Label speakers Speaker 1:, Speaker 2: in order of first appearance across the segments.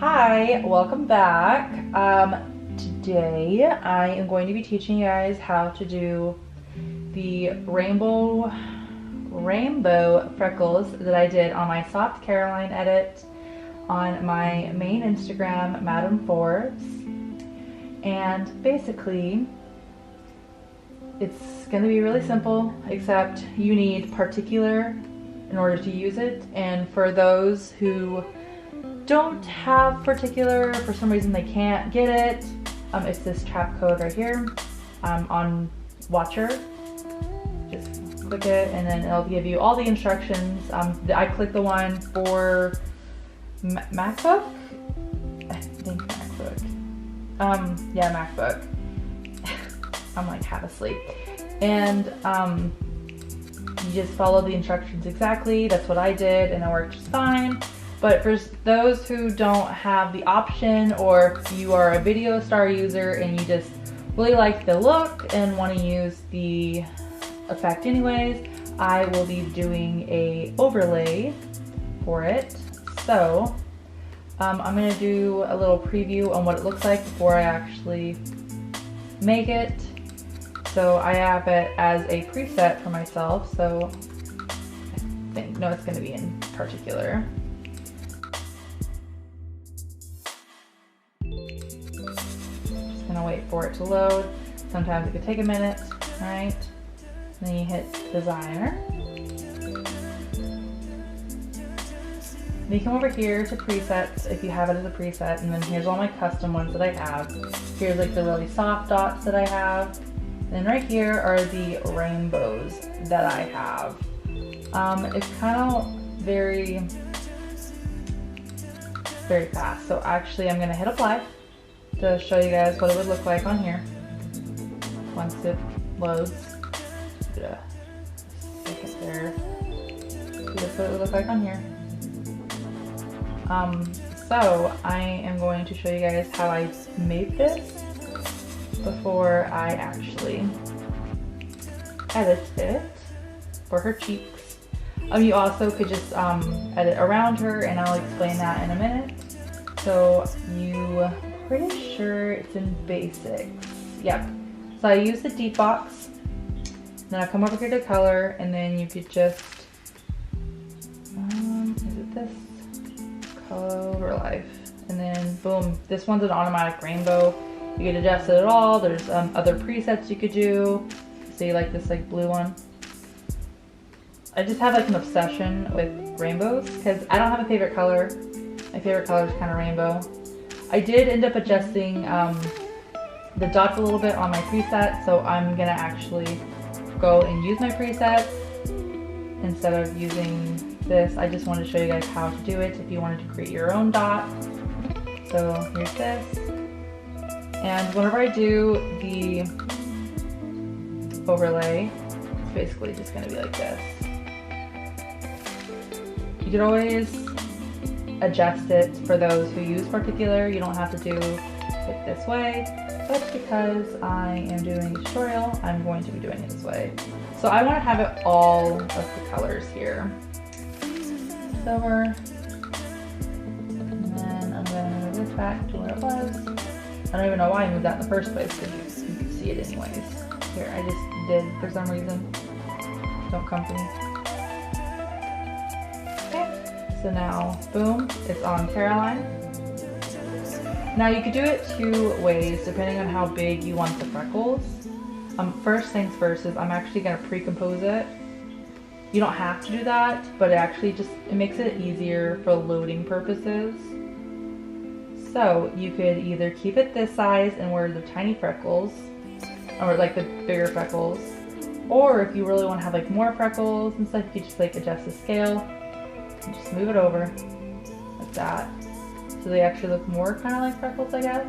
Speaker 1: Hi, welcome back. Today I am going to be teaching you guys how to do the rainbow freckles that I did on my Soft Caroline edit on my main Instagram, Madam Forbes. And basically, it's going to be really simple, except you need particular in order to use it. And for those who don't have particular, for some reason they can't get it, it's this Trapcode right here on Watcher. Just click it and then it'll give you all the instructions. I clicked the one for MacBook? I think MacBook. Yeah, MacBook. I'm like half asleep. And you just follow the instructions exactly. That's what I did and it worked just fine. But for those who don't have the option, or you are a Video Star user and you just really like the look and want to use the effect anyways, I will be doing a overlay for it. So I'm going to do a little preview on what it looks like before I actually make it. So I have it as a preset for myself, so I know it's going to be in particular. Just going to wait for it to load. Sometimes it could take a minute, right? And then you hit designer. Then you come over here to presets if you have it as a preset, and then here's all my custom ones that I have. Here's like the really soft dots that I have. And then right here are the rainbows that I have. It's kind of very fast. So actually I'm gonna hit apply to show you guys what it would look like on here once it loads. Yeah. Second there. That's what it would look like on here. So I am going to show you guys how I made this before I actually edit it for her cheeks. You also could just edit around her, and I'll explain that in a minute. So pretty sure it's in basics. Yep. So I use the deep box. Then I come over here to color, and then you could just is it this? Color Life, and then boom, this one's an automatic rainbow. You can adjust it at all. There's other presets you could do. See, like this blue one. I just have like an obsession with rainbows because I don't have a favorite color. My favorite color is kind of rainbow. I did end up adjusting the dots a little bit on my preset, so I'm gonna actually go and use my preset instead of using this. I just wanted to show you guys how to do it if you wanted to create your own dot. So here's this. And whenever I do the overlay, it's basically just going to be like this. You can always adjust it for those who use particular. You don't have to do it this way, but because I am doing a tutorial, I'm going to be doing it this way. So I want to have it all of the colors here. Silver, and then I'm going to move this back to where it was. I don't even know why I moved that in the first place because you can see it anyways. Here, I just did for some reason. Don't come for me. Okay, so now, boom, it's on Caroline. Now you could do it two ways depending on how big you want the freckles. First things first is I'm actually going to pre-compose it. You don't have to do that, but it makes it easier for loading purposes. So you could either keep it this size and wear the tiny freckles, or like the bigger freckles, or if you really want to have like more freckles and stuff, you could just adjust the scale and just move it over like that. So they actually look more kind of like freckles, I guess.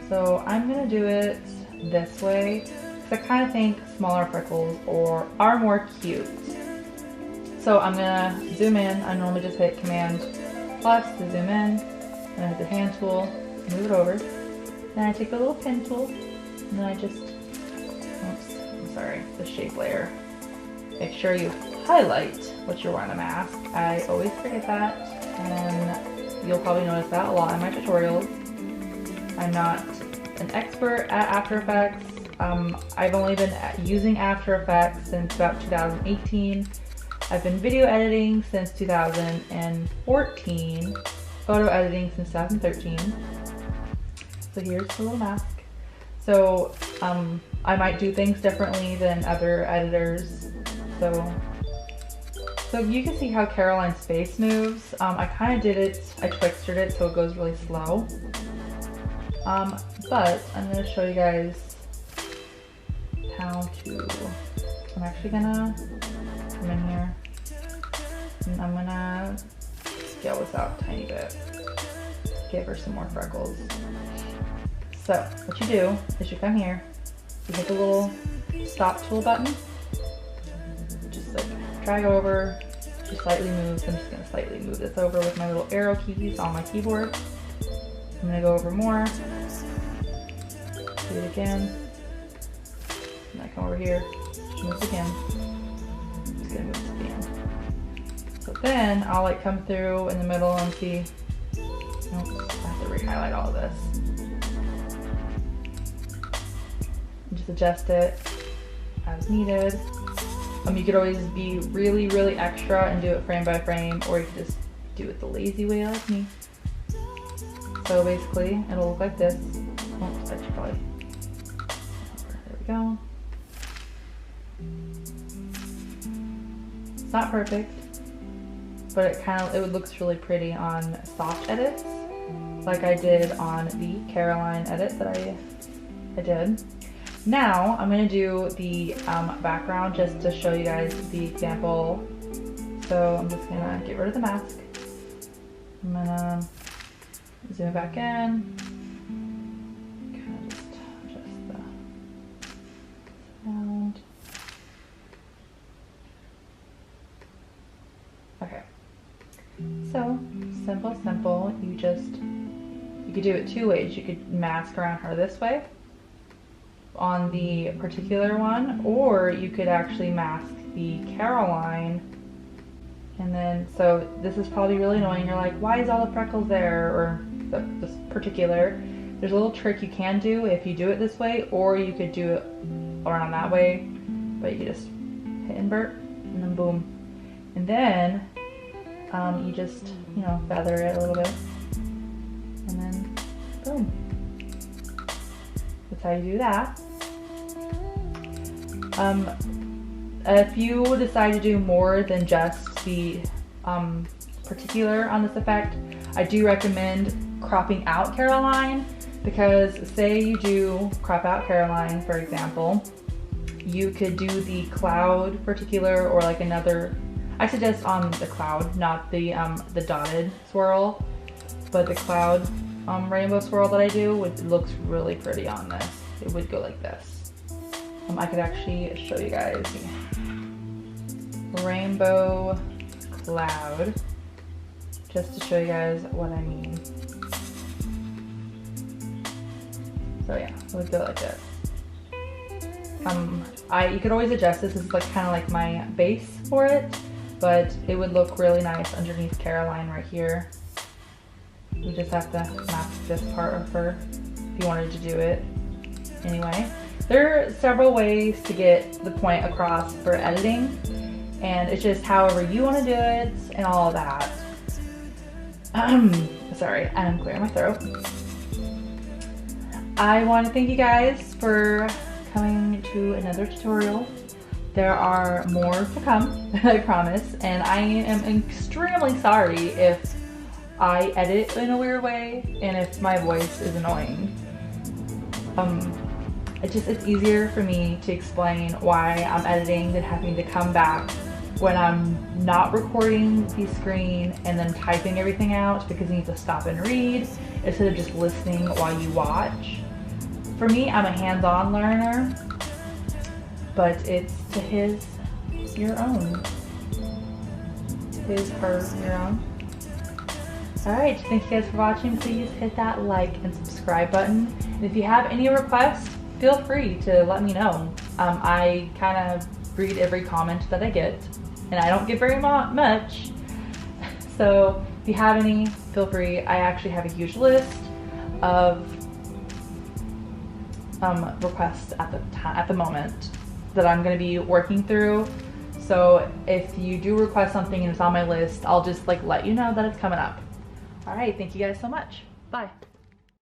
Speaker 1: So I'm gonna do it this way because I kind of think smaller freckles are more cute. So I'm gonna zoom in. I normally just hit Command plus to zoom in, and I hit the hand tool, move it over. Then I take the little pen tool, and then I just, oops, I'm sorry, the shape layer. Make sure you highlight what you're wearing the mask. I always forget that. And You'll probably notice that a lot in my tutorials. I'm not an expert at After Effects. I've only been using After Effects since about 2018. I've been video editing since 2014, photo editing since 2013. So here's the little mask. So I might do things differently than other editors. So you can see how Caroline's face moves. I kind of did it, I twixtered it so it goes really slow. But I'm going to show you guys how to, I'm actually going to come in here and I'm going to scale this out a tiny bit. Give her some more freckles. So what you do is you come here, you hit the little stop tool button, just like drag over, she slightly moves. I'm just going to slightly move this over with my little arrow keys on my keyboard. I'm going to go over more, do it again, and I come over here, she moves again, just going to move to the end. So then I'll like come through in the middle and see, nope, I have to re-highlight all of this. And just adjust it as needed. You could always be really, really extra and do it frame by frame, or you could just do it the lazy way like me. So basically, it'll look like this. Oops, I should probably, there we go. It's not perfect, but it looks really pretty on soft edits, like I did on the Caroline edit that I did. Now I'm going to do the background just to show you guys the example. So I'm just going to get rid of the mask. I'm going to zoom it back in. Kind of just adjust the sound. Okay. So simple. You could do it two ways. You could mask around her this way on the particular one, or you could actually mask the Caroline. And then, so this is probably really annoying. You're like, why is all the freckles there? Or this particular. There's a little trick you can do if you do it this way, or you could do it around that way. But you just hit invert, and then boom. And then you just, you know, feather it a little bit. And then boom. That's how you do that. If you decide to do more than just the particular on this effect, I do recommend cropping out Caroline, because say you do crop out Caroline, for example, you could do the cloud particular, or like another, I suggest on the cloud, not the dotted swirl, but the cloud rainbow swirl that I do, it looks really pretty on this. It would go like this. I could actually show you guys rainbow cloud, just to show you guys what I mean. So yeah, it would go like this. You could always adjust this. This is like kind of like my base for it, but it would look really nice underneath Caroline right here. You just have to mask this part of her if you wanted to do it. Anyway, there are several ways to get the point across for editing, and it's just however you want to do it and all of that. Sorry, I'm clearing my throat. I want to thank you guys for coming to another tutorial. There are more to come, I promise, and I am extremely sorry if I edit in a weird way and if my voice is annoying. It's easier for me to explain why I'm editing than having to come back when I'm not recording the screen and then typing everything out, because you need to stop and read instead of just listening while you watch. For me, I'm a hands-on learner, but it's to his, your own. His, her, your own. Alright, thank you guys for watching. Please hit that like and subscribe button. And if you have any requests, feel free to let me know. I kind of read every comment that I get, and I don't get very much. So if you have any, feel free. I actually have a huge list of requests at the moment that I'm going to be working through. So if you do request something and it's on my list, I'll just like let you know that it's coming up. All right, thank you guys so much. Bye.